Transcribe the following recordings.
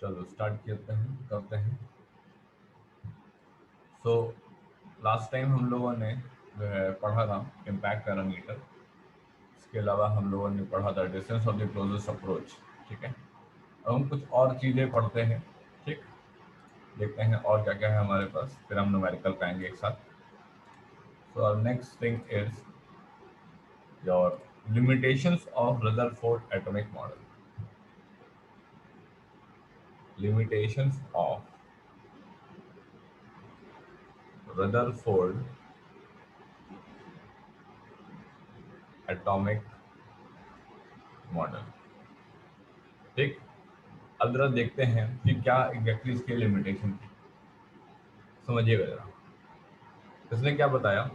चलो स्टार्ट करते हैं। सो लास्ट टाइम हम लोगों ने जो है पढ़ा था इम्पैक्ट पैरामीटर। इसके अलावा हम लोगों ने पढ़ा था distance of the closest approach. ठीक है, अब हम कुछ और चीज़ें पढ़ते हैं। ठीक, देखते हैं और क्या क्या है हमारे पास, फिर हम न्यूमेरिकल पाएंगे एक साथ। So our next thing is your limitations of Rutherford atomic model. Limitations of Rutherford atomic model। ठीक, अब जरा देखते हैं कि क्या एग्जैक्टली इसकी लिमिटेशन थी। समझिएगा जरा, इसने क्या बताया।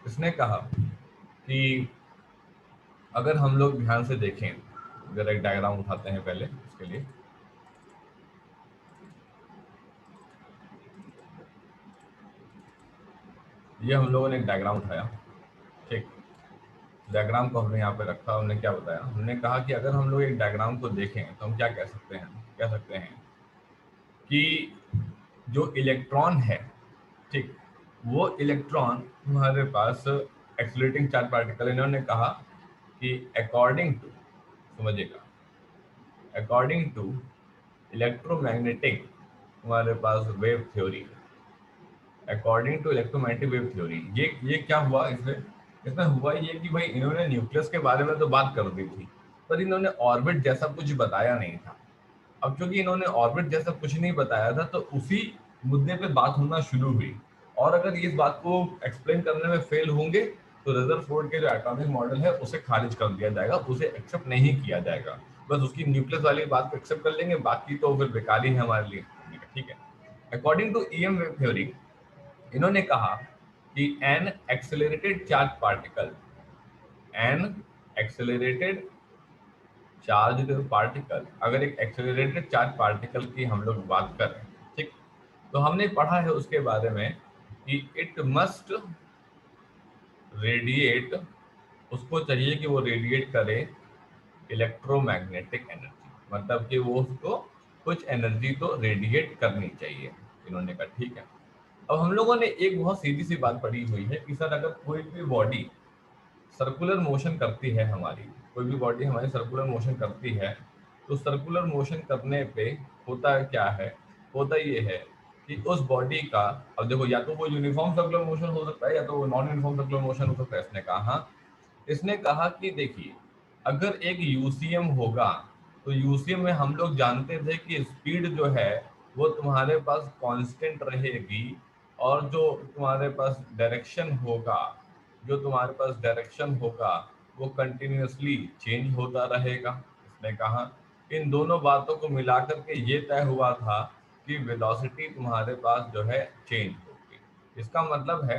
इसने कहा कि अगर हम लोग ध्यान से देखें, जरा एक डायग्राम उठाते हैं पहले इसके लिए। ये हम लोगों ने एक डायग्राम उठाया। ठीक, डायग्राम को हमने यहाँ पे रखा। हमने क्या बताया, हमने कहा कि अगर हम लोग एक डायग्राम को देखें तो हम क्या कह सकते हैं कि जो इलेक्ट्रॉन है, ठीक, वो इलेक्ट्रॉन हमारे पास एक्सीलरेटिंग चार्ज पार्टिकल, इन्होंने कहा कि अकॉर्डिंग टू, समझिएगा, अकॉर्डिंग टू इलेक्ट्रोमैग्नेटिक हमारे पास wave theory, according to electromagnetic wave theory, ये क्या हुआ इसमें। इसमें हुआ ये कि भाई इन्होंने न्यूक्लियस के बारे में तो बात कर दी थी, पर इन्होंने ऑर्बिट जैसा कुछ बताया नहीं था। अब क्योंकि इन्होंने ऑर्बिट जैसा कुछ नहीं बताया था, तो उसी मुद्दे पे बात होना शुरू हुई। और अगर इस बात को एक्सप्लेन करने में फेल होंगे तो रदरफोर्ड के जो एटॉमिक मॉडल है उसे खारिज कर दिया जाएगा, उसे एक्सेप्ट नहीं किया जाएगा। बस उसकी न्यूक्लियस वाली बात को एक्सेप्ट कर लेंगे, बाकी तो फिर बेकार ही है हमारे लिए। ठीक है, according to EM wave theory, इन्होंने कहा कि an accelerated charge particle, an accelerated charge particle, अगर एक एक्सेलरेटेड चार्ज पार्टिकल की हम लोग बात करें, ठीक, तो हमने पढ़ा है उसके बारे में कि इट मस्ट रेडिएट, उसको चाहिए कि वो रेडिएट करे इलेक्ट्रोमैग्नेटिक एनर्जी, मतलब कि वो उसको कुछ एनर्जी तो रेडिएट करनी चाहिए, इन्होंने कहा। ठीक है, अब हम लोगों ने एक बहुत सीधी सी बात पढ़ी हुई है कि सर अगर कोई भी बॉडी सर्कुलर मोशन करती है, हमारी कोई भी बॉडी हमारी सर्कुलर मोशन करती है, तो सर्कुलर मोशन करने पे होता क्या है, होता ये है कि उस बॉडी का, अब देखो, या तो वो यूनिफॉर्म सर्कुलर मोशन हो सकता है या तो वो नॉन यूनिफॉर्म सर्कुलर मोशन हो सकता है। इसने कहा कि देखिए, अगर एक यूसीएम होगा तो यूसीएम में हम लोग जानते थे कि स्पीड जो है वो तुम्हारे पास कांस्टेंट रहेगी, और जो तुम्हारे पास डायरेक्शन होगा, वो कंटिन्यूअसली चेंज होता रहेगा। इसने कहा इन दोनों बातों को मिलाकर के ये तय हुआ था कि वेलोसिटी तुम्हारे पास जो है चेंज होगी। इसका मतलब है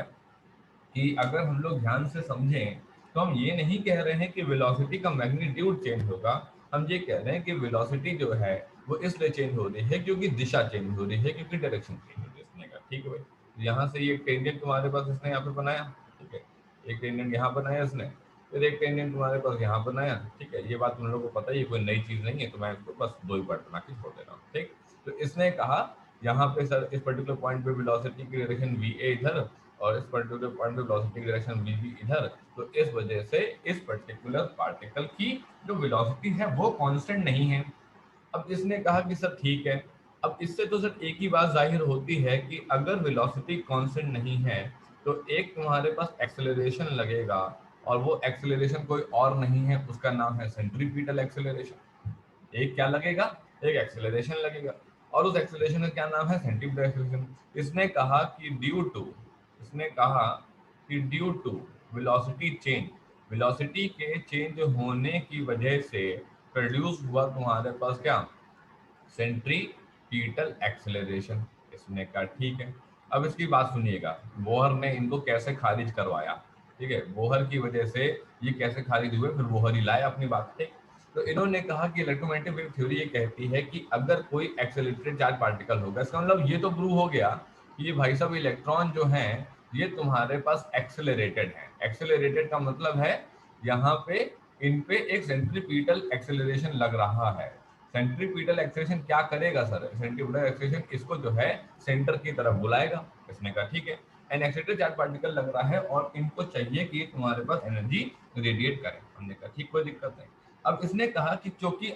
कि अगर हम लोग ध्यान से समझें तो हम ये नहीं कह रहे हैं कि वेलोसिटी का मैग्नीट्यूड चेंज होगा, हम ये कह रहे हैं कि वेलोसिटी जो है वो इसलिए चेंज हो रही है क्योंकि दिशा चेंज हो रही है, क्योंकि डायरेक्शन चेंज हो रही है। इसने कहा ठीक है भाई, तो यहाँ से ये टेंजेंट तुम्हारे पास इसने यहाँ पे बनाया। ठीक है, एक टेंजेंट यहाँ बनाया इसने, फिर एक टेंजेंट तुम्हारे पास यहाँ बनाया। ठीक है, ये बात तुम लोगों को पता है, ये कोई नई चीज नहीं है, तो मैं इसको बस दो ही पार्ट बना के छोड़ दे रहा हूँ। ठीक, तो इसने कहा यहाँ पे सर इस पर्टिकुलर पॉइंट पे वेलोसिटी की डायरेक्शन वी ए इधर, और इस पर्टिकुलर पॉइंट पे वेलोसिटी की डायरेक्शन वी बी इधर, तो इस वजह से इस पर्टिकुलर पार्टिकल की जो वेलोसिटी है वो कांस्टेंट नहीं है। अब इसने कहा कि सर ठीक है, अब इससे तो सर एक ही बात जाहिर होती है कि अगर वेलोसिटी कांस्टेंट नहीं है तो एक तुम्हारे पास एक्सेलरेशन लगेगा, और वो एक्सेलरेशन कोई और नहीं है, उसका नाम है सेंट्रीपिटल एक्सेलरेशन। एक क्या लगेगा, एक एक्सेलरेशन लगेगा, और उस एक्सेलरेशन का क्या नाम है, सेंटीपिटल एक्सेलरेशन। इसने कहा कि due to velocity change, velocity के चेंज होने की वजह से प्रोड्यूस हुआ तुम्हारे पास क्या, सेंट्रीपिटल एक्सेलरेशन। इसने कहा ठीक है। अब इसकी बात सुनिएगा, बोहर ने इनको कैसे खारिज करवाया। ठीक है, बोहर की वजह से ये कैसे खारिज हुए, फिर बोहर ही लाए अपनी बात। ठीक, तो इन्होंने कहा कि इलेक्ट्रोमैग्नेटिक वेव थ्योरी ये कहती है कि अगर कोई एक्सेलरेटेड चार्ज पार्टिकल होगा, इसका मतलब ये तो प्रूव हो गया कि ये भाई साहब इलेक्ट्रॉन जो हैं ये तुम्हारे पास एक्सेलरेटेड है। एक्सेलरेटेड का मतलब है यहाँ पे इन पे एक सेंट्रीपिटल एक्सेलरेशन लग रहा है। सेंट्रीपिटल एक्सेलरेशन क्या करेगा सर? सेंट्रीपिटल एक्सेलरेशन इसको जो है सेंटर की तरफ बुलाएगा। इसने कहा ठीक है, एन एक्सेलरेटेड चार्ज पार्टिकल लग रहा है और इनको चाहिए कि तुम्हारे पास एनर्जी रेडिएट करे। हमने कहा ठीक, कोई दिक्कत नहीं। अब इसने कहा कि क्योंकि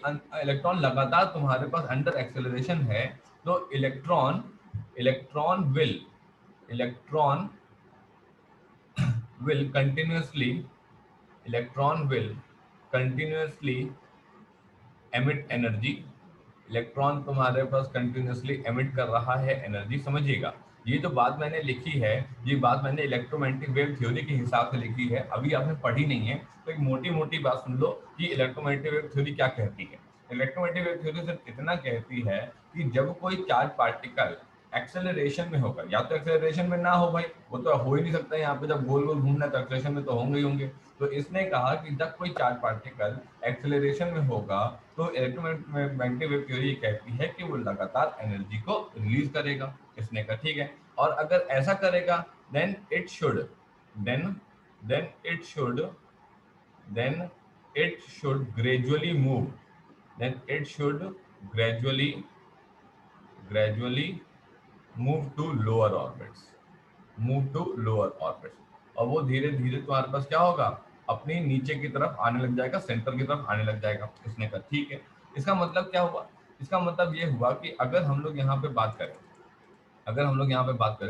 इलेक्ट्रॉन लगातार तुम्हारे पास अंडर एक्सेलरेशन है, तो electron electron will electron will continuously electron will continuously emit energy। Electron तुम्हारे पास कंटिन्यूसली एमिट कर रहा है एनर्जी। समझिएगा, ये जो बात मैंने लिखी है, ये बात मैंने इलेक्ट्रोमैग्नेटिक वेव थ्योरी के हिसाब से लिखी है, अभी आपने पढ़ी नहीं है, तो एक मोटी मोटी बात सुन लो कि इलेक्ट्रोमैग्नेटिक वेव थ्योरी क्या कहती है। इलेक्ट्रोमैग्नेटिक वेव थ्योरी सिर्फ इतना कहती है कि जब कोई चार्ज पार्टिकल एक्सेलरेशन में होगा, या तो एक्सेलरेशन में ना हो भाई, वो तो हो ही नहीं सकता, यहाँ पे जब गोल गोल घूमना है तो एक्सेलरेशन में तो होंगे ही होंगे। तो इसने कहा कि जब कोई चार्ज पार्टिकल एक्सेलरेशन में होगा तो इलेक्ट्रोमैग्नेटिक वेव थ्योरी कहती है कि वो लगातार एनर्जी को रिलीज करेगा। इसने कहा ठीक है, और अगर ऐसा करेगा then it should then then it should then it should gradually move then it should gradually move to lower orbits और वो धीरे धीरे तुम्हारे पास क्या होगा, अपनी नीचे की तरफ आने लग जाएगा, सेंटर की तरफ आने लग जाएगा। इसने कहा ठीक है। इसका मतलब क्या हुआ? इसका मतलब ये हुआ कि अगर हम लोग यहाँ पे बात करें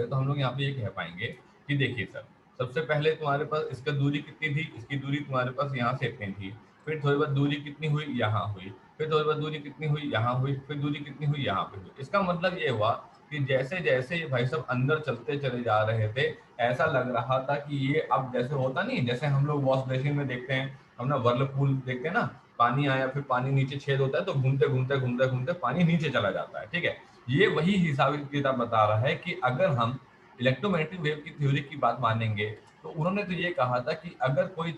तो हम लोग यहाँ पे ये कह पाएंगे कि देखिए सर, सबसे पहले तुम्हारे पास इसका दूरी कितनी थी, इसकी दूरी तुम्हारे पास यहाँ से इतनी थी, फिर थोड़ी बहुत दूरी कितनी हुई, यहाँ हुई, फिर थोड़ी बहुत दूरी कितनी हुई, यहाँ हुई, फिर दूरी कितनी हुई, यहाँ पे हुई। इसका मतलब ये हुआ कि जैसे जैसे ये भाई सब अंदर चलते चले जा रहे थे, ऐसा लग रहा था कि ये अब जैसे होता नहीं, जैसे हम लोग वॉश बेसिन में देखते हैं, हम ना वर्लपूल देखते हैं ना, पानी आया फिर पानी नीचे छेद होता है तो घूमते घूमते घूमते घूमते पानी नीचे चला जाता है, ठीक है। ये वही हिसाब किताब बता रहा है कि अगर हम इलेक्ट्रोमैग्नेटिक वेव की थ्योरी की बात मानेंगे, तो उन्होंने तो ये कहा था कि अगर कोई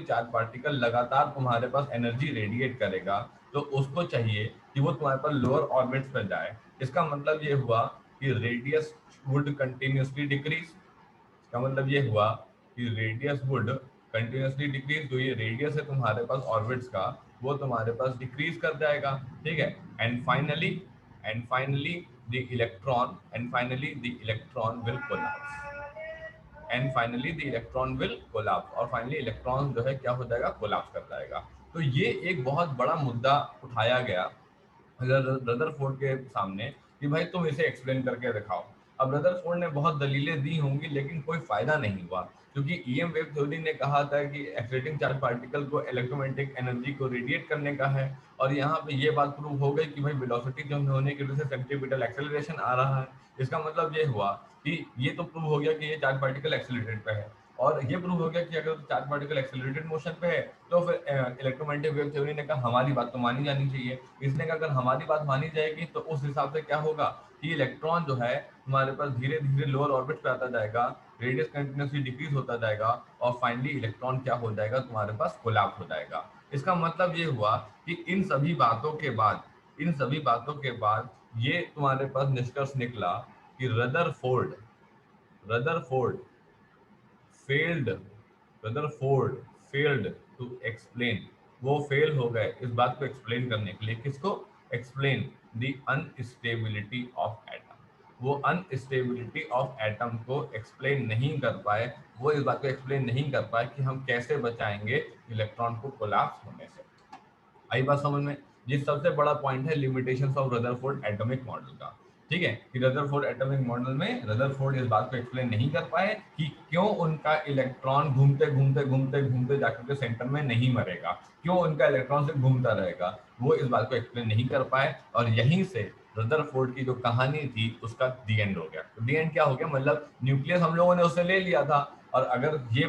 चार्ज पार्टिकल लगातार तुम्हारे पास एनर्जी रेडिएट करेगा, तो उसको चाहिए कि वो तुम्हारे पास लोअर ऑर्बिट्स पर जाए। इसका मतलब ये हुआ कि रेडियस वुड कंटिन्यूसली डिक्रीज। इसका मतलब ये हुआ कि रेडियस वुड कंटिन्यूसली डिक्रीज, जो ये रेडियस है तुम्हारे पास ऑर्बिट्स का, वो तुम्हारे पास डिक्रीज कर जाएगा, ठीक है। And finally the electron will collapse और फाइनली इलेक्ट्रॉन जो है क्या हो जाएगा, कोलैप्स कर जाएगा। तो ये एक बहुत बड़ा मुद्दा उठाया गया रदरफोर्ड के सामने कि भाई तुम इसे एक्सप्लेन करके दिखाओ। अब रदरफोर्ड ने बहुत दलीलें दी होंगी, लेकिन कोई फायदा नहीं हुआ, क्योंकि ईएम वेव थ्योरी ने कहा था कि एक्सेलरेटिंग चार्ज पार्टिकल को इलेक्ट्रोमैग्नेटिक एनर्जी को रेडिएट करने का है, और यहाँ पे ये बात प्रूव हो गई कि भाई वेलोसिटी कम होने की वजह से सेंट्रीपिटल एक्सेलरेशन आ रहा है। इसका मतलब ये हुआ कि ये तो प्रूव हो गया कि ये चार्ज पार्टिकल एक्सेलरेटेड पे है, और ये प्रूव हो गया कि अगर चार्ज पार्टिकल एक्सेलरेटेड मोशन पे है तो फिर इलेक्ट्रोमैग्नेटिक वेव थ्योरी ने कहा हमारी बात तो मानी जानी चाहिए। इसने कहा अगर हमारी बात मानी जाएगी तो उस हिसाब से क्या होगा कि इलेक्ट्रॉन जो है तुम्हारे पास धीरे धीरे लोअर ऑर्बिट पे आता जाएगा, रेडियस कंटिन्यूसली डिक्रीज होता जाएगा, और फाइनली इलेक्ट्रॉन क्या हो जाएगा, तुम्हारे पास कोलैप्स हो जाएगा। इसका मतलब ये हुआ कि इन सभी बातों के बाद ये तुम्हारे पास निष्कर्ष निकला कि Rutherford failed Rutherford failed to explain, वो फेल हो गए इस बात को एक्सप्लेन करने के लिए। किसको? Explain the instability of atom. वो अनस्टेबिलिटी ऑफ एटम को एक्सप्लेन नहीं कर पाए, वो इस बात को एक्सप्लेन नहीं कर पाए कि हम कैसे बचाएंगे इलेक्ट्रॉन को कोलैप्स होने से। आई बात समझ में? ये सबसे बड़ा पॉइंट है limitations of Rutherford atomic model का, ठीक है, कि रदरफोर्ड एटॉमिक मॉडल में रदरफोर्ड इस बात को एक्सप्लेन नहीं कर पाए कि क्यों उनका इलेक्ट्रॉन घूमते घूमते घूमते घूमते जाकर के सेंटर में नहीं मरेगा, क्यों उनका इलेक्ट्रॉन से घूमता रहेगा, वो इस बात को एक्सप्लेन नहीं कर पाए। और यहीं से रदरफोर्ड की जो कहानी थी उसका दी एंड हो गया। तो दी एंड क्या हो गया, मतलब न्यूक्लियस हम लोगों ने उससे ले लिया था, और अगर ये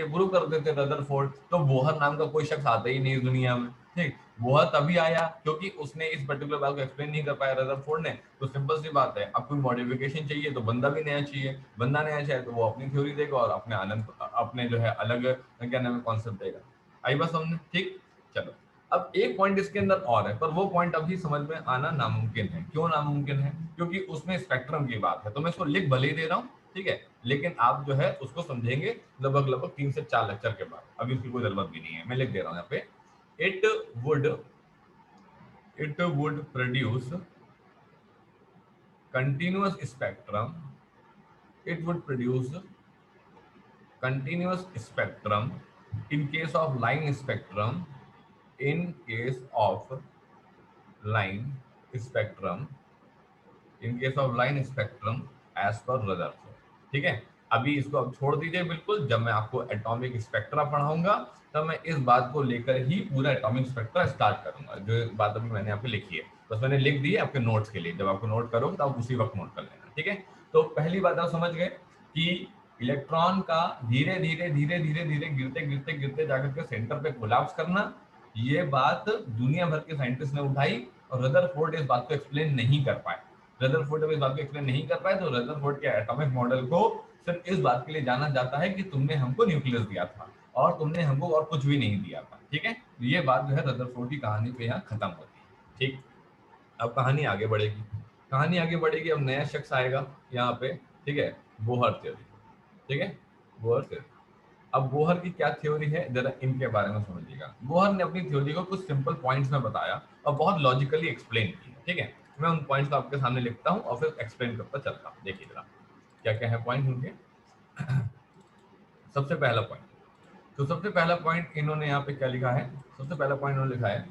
प्रूव कर देते रदरफोर्ड तो बोहर नाम का कोई शख्स आता ही नहीं इस दुनिया में, ठीक। बोहर तभी आया क्योंकि उसने इस पर्टिकुलर बात को एक्सप्लेन नहीं कर पाया रदरफोर्ड ने। तो सिंपल सी बात है, अब कोई मॉडिफिकेशन चाहिए तो बंदा भी नया चाहिए, बंदा नया चाहिए तो वो अपनी थ्योरी देगा और अपने जो है अलग क्या नाम है कॉन्सेप्ट देगा। आई बात समझ में? ठीक, चलो। अब एक पॉइंट इसके अंदर और है, पर वो पॉइंट अभी समझ में आना नामुमकिन है। क्यों नामुमकिन है? क्योंकि उसमें स्पेक्ट्रम की बात है, तो मैं इसको लिख भले ही दे रहा हूँ, ठीक है, लेकिन आप जो है उसको समझेंगे लगभग 3 से 4 लेक्चर के बाद। अभी उसकी कोई जरूरत भी नहीं है, मैं लिख दे रहा हूँ यहाँ पे। It would it would produce continuous spectrum. It would produce continuous spectrum in case of line spectrum. In case of line spectrum, in case of line spectrum as per Rutherford. ठीक है, अभी इसको अब छोड़ दीजिए बिल्कुल, जब मैं आपको एटॉमिक स्पेक्ट्रा पढ़ाऊंगा तब मैं इस बात को लेकर ही पूरा एटॉमिक स्पेक्ट्रा स्टार्ट करूंगा। जो बात अभी मैंने यहाँ पे लिखी है बस मैंने लिख दी है आपके नोट्स के लिए, जब आपको नोट करोगे तो आप उसी वक्त नोट कर लेना। ठीक है, तो पहली बात आप समझ गए कि इलेक्ट्रॉन का धीरे धीरे धीरे धीरे धीरे गिरते गिरते गिरते जाकर के सेंटर पे कोलैप्स करना, ये बात दुनिया भर के साइंटिस्ट ने उठाई और रदरफोर्ड इस बात को एक्सप्लेन नहीं कर पाए। रदरफोर्ड जब इस बात को एक्सप्लेन नहीं कर पाए तो रदरफोर्ड के एटॉमिक मॉडल को सिर्फ इस बात के लिए जाना जाता है कि तुमने हमको न्यूक्लियस दिया था और तुमने हमको और कुछ भी नहीं दिया था। ठीक है, ये बात जो है रदरफोर्ड की कहानी पे यहाँ खत्म होती है। ठीक, अब कहानी आगे बढ़ेगी, कहानी आगे बढ़ेगी, अब नया शख्स आएगा यहाँ पे। ठीक है, बोहर थ्योरी। ठीक है, बोहर थ्योरी। अब बोहर की क्या थ्योरी है जरा इनके बारे में समझिएगा। बोहर ने अपनी थ्योरी को कुछ सिंपल पॉइंट्स में बताया और बहुत लॉजिकली एक्सप्लेन किया। ठीक है, मैं उन पॉइंट्स को आपके सामने लिखता हूँ और फिर एक्सप्लेन करता चलता हूँ। देखिए जरा क्या क्या है पॉइंट उनके। सबसे पहला पॉइंट, तो सबसे पहला पॉइंट इन्होंने यहाँ पे क्या लिखा है, सबसे पहला पॉइंट इन्होंने लिखा है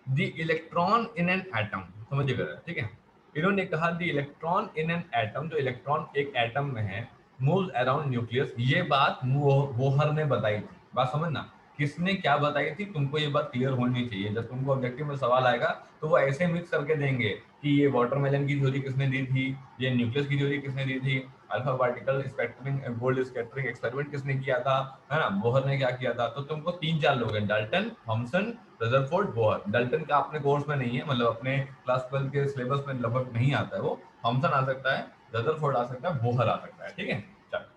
the electron in an atom. समझिएगा, ठीक है, इन्होंने कहा the electron in an atom, जो इलेक्ट्रॉन एक एटम में है, मूव्स अराउंड न्यूक्लियस। ये बात बोहर ने बताई थी। बात समझना, किसने क्या बताई थी, तुमको ये बात क्लियर होनी चाहिए। जब तुमको ऑब्जेक्टिव में सवाल आएगा तो वो ऐसे मिक्स करके देंगे कि ये वाटरमेलन की थ्योरी किसने दी थी, ये न्यूक्लियस की थ्योरी किसने दी थी, अल्फा पार्टिकल स्पेक्ट्रिंग गोल्ड स्कैटरिंग एक्सपेरिमेंट किसने किया था, है ना, बोहर ने क्या किया था। तो तुमको तीन चार लोग हैं, Dalton, Thomson, Rutherford, Bohr. Dalton का अपने कोर्स में नहीं है, मतलब अपने क्लास 12 के सिलेबस में लगभग नहीं आता है वो। थॉमसन आ सकता है, रदरफोर्ड आ सकता है, बोहर आ सकता है। ठीक है, चलो,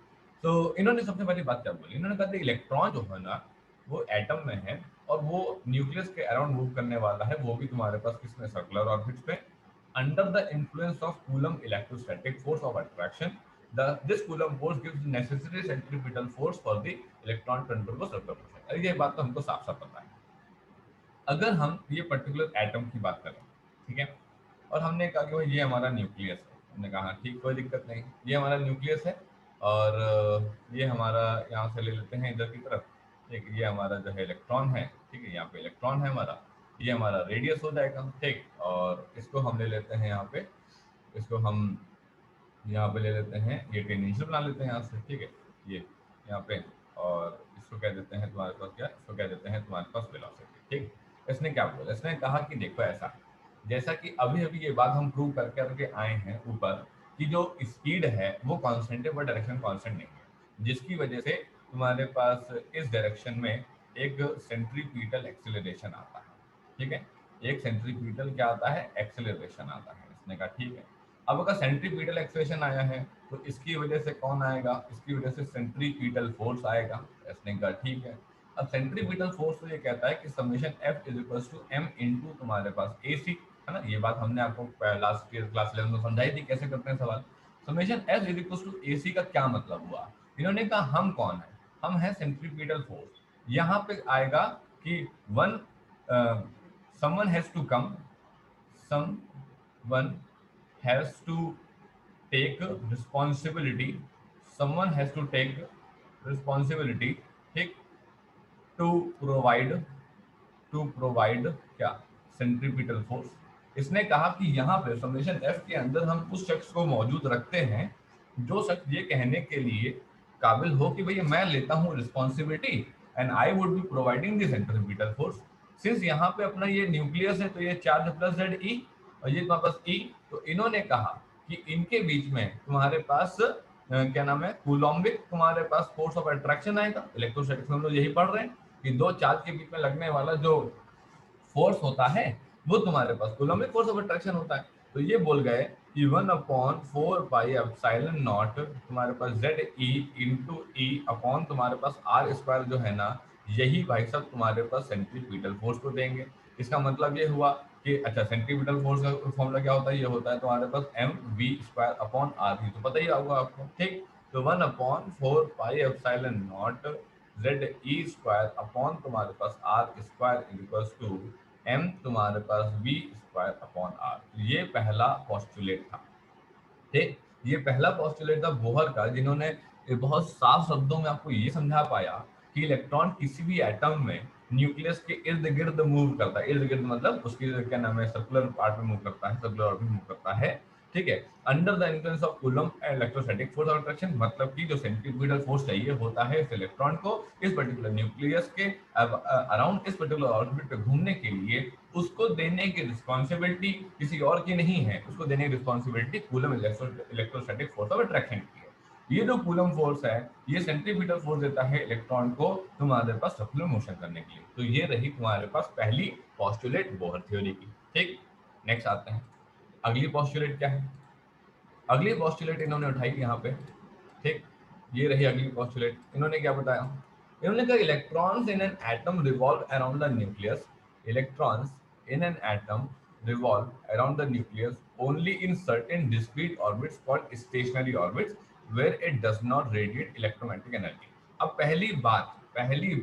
तो इन्होंने सबसे पहली बात क्या बोली, इन्होंने कहा इलेक्ट्रॉन जो है ना वो एटम में है और वो न्यूक्लियस के अराउंड मूव करने वाला है, वो भी तुम्हारे पास किसमें, सर्कुलर ऑर्बिट्स पे, under the influence of coulomb electrostatic force of attraction. This Coulomb force gives the necessary centripetal force for the electron to undergo circular motion। ये बात तो हमको साफ साफ पता है। अगर हम ये पर्टिकुलर एटम की बात करें, ठीक है, और हमने कहा कि भाई ये हमारा न्यूक्लियस है, हमने कहा हाँ, ठीक, कोई दिक्कत नहीं, ये हमारा न्यूक्लियस है और ये हमारा यहाँ से ले लेते हैं इधर की तरफ। ठीक, ये हमारा जो है इलेक्ट्रॉन है। ठीक है, यहाँ पे इलेक्ट्रॉन है हमारा, ये हमारा रेडियस हो जाएगा। ठीक, और इसको हम ले लेते हैं यहाँ पे, इसको हम यहाँ पे ले लेते हैं, ये टेंजेंशियल बना लेते हैं यहाँ से। ठीक है, ये यहाँ पे, और इसको कह देते हैं तुम्हारे पास क्या, इसको कह देते हैं तुम्हारे पास वेलोसिटी। ठीक, इसने क्या बोला, इसने कहा कि देखो ऐसा, जैसा कि अभी अभी ये बात हम प्रूव कर करके आए हैं ऊपर कि जो स्पीड है वो कांस्टेंट है, बट डायरेक्शन कांस्टेंट नहीं है, जिसकी वजह से तुम्हारे पास इस डायरेक्शन में एक सेंट्रीपिटल एक्सेलरेशन आता है। ठीक है, एक सेंट्रीपिटल क्या आता है, एक्सेलरेशन आता है। इसने कहा ठीक है, अब अगर सेंट्रीपिटल एक्सेलरेशन आया है तो इसकी वजह से कौन आएगा, इसकी वजह से सेंट्रीपिटल फोर्स आएगा। इसने कहा ठीक है, अब सेंट्रीपिटल फोर्स तो ये कहता है कि summation F is equal to m into तुम्हारे पास AC, है ना। ये बात हमने आपको लास्ट क्लास 11 में समझाई थी कैसे करते हैं सवाल। Summation F is equal to AC का क्या मतलब हुआ, इन्होंने कहा हम कौन है, हम है सेंट्रीपिटल फोर्स। यहाँ पे आएगा कि one someone has to come, someone has to take responsibility, someone has to take responsibility, ठीक, to provide, टू प्रोवाइड क्या, सेंट्रीपिटल फोर्स। इसने कहा कि यहाँ पे समेशन एफ के अंदर हम उस शख्स को मौजूद रखते हैं जो शख्स ये कहने के लिए काबिल हो कि भैया मैं लेता हूँ responsibility and I would be providing the centripetal force. Since यहाँ पे अपना ये न्यूक्लियस है तो ये चार्ज प्लस जेड ई और ये तुम्हारे पास ई, तो इन्होंने कहा कि इनके बीच में तुम्हारे पास क्या नाम है, कूलॉम्बिक तुम्हारे पास फोर्स ऑफ अट्रैक्शन आएगा। इलेक्ट्रोस्टैटिक्स में हम लोग यही पढ़ रहे हैं कि दो चार्ज के बीच में लगने वाला जो फोर्स होता है वो तुम्हारे पास कूलॉम्बिक फोर्स ऑफ अट्रैक्शन होता है। तो ये बोल गए कि 1/4 पाई तुम्हारे पास Z E into E upon तुम्हारे पास आर स्क्वायर जो है ना, यही भाई साहब तुम्हारे पास सेंट्रीपिटल फोर्स को देंगे। इसका मतलब ये हुआ कि अच्छा सेंट्रीपिटल फोर्स का फॉर्मूला क्या होता है, ये होता है तुम्हारे पास mv² अपॉन आर ही, तो पता ही होगा आपको। ठीक, तो 1/4 pi epsilon not Z E square upon तुम्हारे पास R square equals to m तुम्हारे पास v स्क्वायर अपॉन r। ये पहला पॉस्टुलेट था, ठीक। ये पहला पॉस्टुलेट था बोहर का, जिन्होंने बहुत साफ शब्दों में आपको ये समझा पाया कि इलेक्ट्रॉन किसी भी एटम में न्यूक्लियस के इर्द गिर्द मूव करता है। इर्द गिर्द मतलब उसकी क्या नाम है, सर्कुलर पार्ट में मूव करता है, सर्कुलर ऑर्बिट में मूव करता है, ठीक है। Under the influence of coulomb and electrostatic force of attraction, मतलब कि जो सेंट्रीफ्यूगल फोर्स चाहिए होता है इस इलेक्ट्रॉन को इस पर्टिकुलर न्यूक्लियस के अराउंड इस पर्टिकुलर ऑर्बिट पे घूमने के लिए, उसको देने की रिस्पॉन्सिबिलिटी किसी और की नहीं है, उसको देने की responsibility coulomb electrostatic force of attraction की है। ये जो कूलम्ब फोर्स है, ये सेंट्रीफ्यूगल फोर्स देता है इलेक्ट्रॉन को तुम्हारे पास सर्कुलर मोशन करने के लिए। तो ये रही तुम्हारे पास पहली पॉस्टुलेट बोहर थ्योरी की, ठीक। नेक्स्ट आते हैं, अगली पॉस्टुलेट क्या है। अगली पॉस्टुलेट इन्होंने उठाई यहाँ पे, ठीक। ये रही अगली पॉस्टुलेट। इन्होंने क्या बताया, इन्होंने कहा electrons in an atom revolve around the nucleus, electrons in an atom revolve around the nucleus only in certain discrete orbits called stationary orbits where it does not radiate electromagnetic energy। अब पहली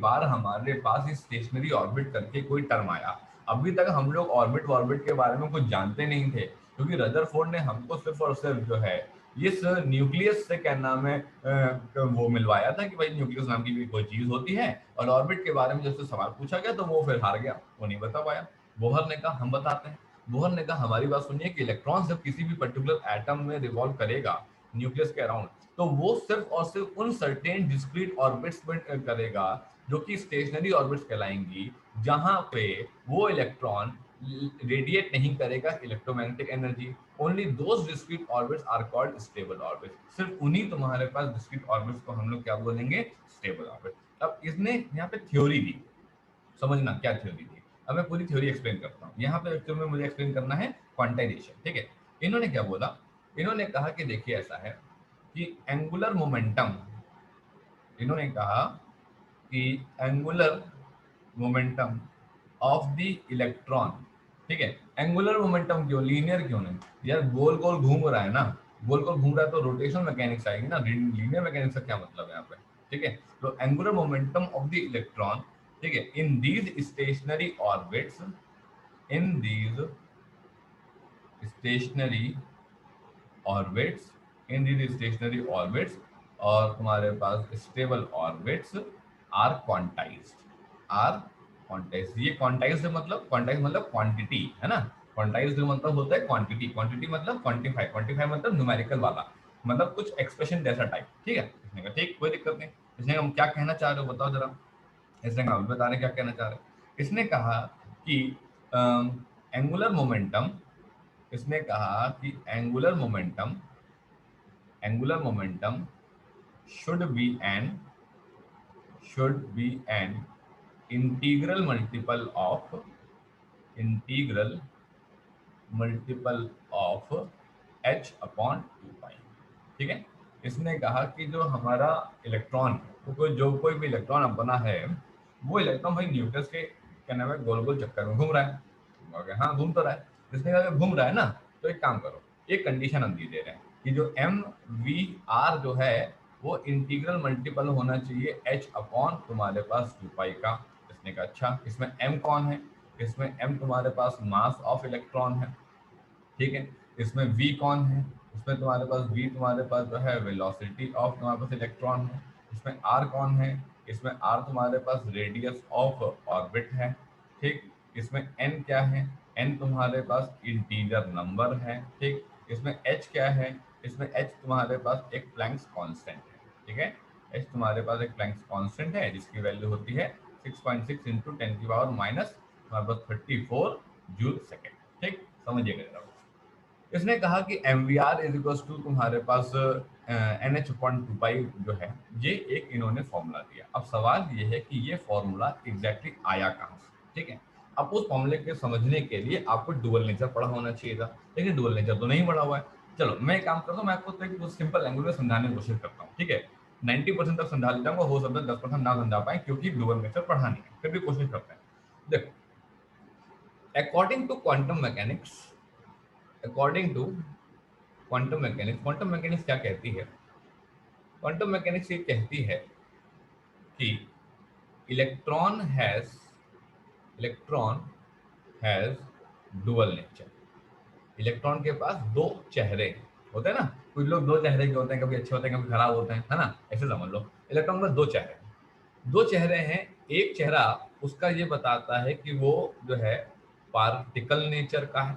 बार हमारे पास इस stationery orbit करके कोई term आया। अभी तक हम लोग ऑर्बिट के बारे में कुछ जानते नहीं थे, क्योंकि रदरफोर्ड ने हमको सिर्फ और सिर्फ जो है इस न्यूक्लियस से क्या नाम है वो मिलवाया था कि भाई न्यूक्लियस नाम की भी कोई चीज होती है, और ऑर्बिट के बारे में जब से सवाल पूछा गया तो वो फिर हार गया, वो नहीं बता पाया। बोहर ने कहा हम बताते हैं। बोहर ने कहा हमारी बात सुनिए कि इलेक्ट्रॉन जब किसी भी पर्टिकुलर एटम में रिवॉल्व करेगा न्यूक्लियस के अराउंड, तो वो सिर्फ और सिर्फ उन सर्टेन डिस्क्रीट ऑर्बिट्स में करेगा जो कि स्टेशनरी ऑर्बिट्स कहलाएंगी, जहां पे वो इलेक्ट्रॉन रेडिएट नहीं करेगा electromagnetic energy. Only those discrete orbits are called stable orbits. सिर्फ उन्हीं तुम्हारे पास डिस्क्रीट ऑर्बिट्स को हम लोग क्या बोलेंगे, स्टेबल ऑर्बिट। अब इसने यहाँ पे थ्योरी दी, समझना क्या थ्योरी दी। अब मैं पूरी थ्योरी एक्सप्लेन करता हूँ। यहाँ पे एक्चुअली में मुझे एक्सप्लेन करना है क्वांटाइजेशन, ठीक है। इन्होंने क्या बोला, इन्होंने कहा कि देखिए ऐसा है कि एंगुलर मोमेंटम, इन्होंने कहा कि angular momentum of the electron, ठीक है। एंगुलर मोमेंटम क्यों, लीनियर क्यों नहीं यार, गोल गोल घूम रहा है ना, गोल गोल घूम रहा है तो रोटेशनल मैकेनिक्स आएगी ना, लीनियर मैकेनिक्स का क्या मतलब है यहाँ पे, ठीक है। तो angular momentum of the electron, ठीक है, in these stationary orbits, in these stationary orbits, in these stationary orbits, और तुम्हारे पास stable orbits are quantized, are quantized. ये क्वांटाइज्ड मतलब, क्वांटाइज्ड मतलब क्वांटिटी है ना, क्वांटाइज्ड मतलब होता है क्वांटिटी, क्वांटिटी मतलब क्वांटिफाई, क्वांटिफाई मतलब न्यूमेरिकल वाला, मतलब कुछ एक्सप्रेशन जैसा टाइप, ठीक है। इसने कहा ठीक, कोई दिक्कत नहीं। इसने हम क्या कहना चाह रहे हो बताओ जरा। इसने कहा बता रहे क्या कहना चाह रहे। इसने कहा कि एंगुलर मोमेंटम, इसने कहा कि angular momentum should be an integral multiple of h upon 2 pi, ठीक है। इसने कहा कि जो हमारा इलेक्ट्रॉन, जो कोई भी इलेक्ट्रॉन अपना है, वो इलेक्ट्रॉन भाई न्यूक्लियस के क्या नाम है गोल गोल चक्कर में घूम रहा है, हाँ घूम तो रहा है। इसने कहा अगर घूम रहा है ना, तो एक काम करो, एक कंडीशन हम दे रहे हैं कि जो एम वी आर जो है वो इंटीग्रल मल्टीपल होना चाहिए h अपॉन तुम्हारे पास 2 पाई का। इसने कहा अच्छा, इसमें m कौन है, इसमें m तुम्हारे पास मास ऑफ इलेक्ट्रॉन है, ठीक है। इसमें v कौन है, इसमें तुम्हारे पास v तुम्हारे पास जो है वेलोसिटी ऑफ तुम्हारे पास इलेक्ट्रॉन है। इसमें r कौन है, इसमें r तुम्हारे पास रेडियस ऑफ ऑर्बिट है, ठीक। इसमें n क्या है, n तुम्हारे पास इंटीजर नंबर है, ठीक। इसमें h क्या है, इसमें h तुम्हारे पास एक प्लैंक्स कांस्टेंट है, ठीक है। h तुम्हारे पास एक प्लैंक्स कांस्टेंट है जिसकी वैल्यू होती है 6.6 इंटू 10 की पावर माइनस तुम्हारे पास 34 जूल सेकेंड, ठीक। समझिएगा जरा। इसने कहा कि m v r is equal to तुम्हारे पास एन एच पॉइंट 2 पाई जो है, ये एक इन्होंने फॉर्मूला दिया। अब सवाल ये है कि ये फॉर्मूला एग्जैक्टली आया कहाँ से, ठीक है। अब उस फॉर्मूले के समझने के लिए आपको डुअल नेचर पढ़ा होना चाहिए था, लेकिन डुअल नेचर तो नहीं पढ़ा हुआ है। चलो मैं एक काम करता हूँ, मैं आपको तो एक सिंपल लैंग्वेज में समझाने की कोशिश करता हूँ, ठीक है। 90% तक समझा लेता हूँ, हो सकता है 10% ना समझा पाए क्योंकि डुअल नेचर पढ़ा नहीं है, फिर भी कोशिश करते हैं। देखो, according to quantum mechanics, according to quantum mechanics क्या कहती है, क्वांटम मैकेनिक्स ये कहती है कि electron has has dual nature. Electron के पास दो चेहरे होते हैं ना, कुछ लोग दो चेहरे के होते हैं, कभी अच्छे होते हैं कभी खराब होते हैं, है ना, ऐसे समझ लो। इलेक्ट्रॉन में दो चेहरे हैं। एक चेहरा उसका ये बताता है कि वो जो है पार्टिकल नेचर का है,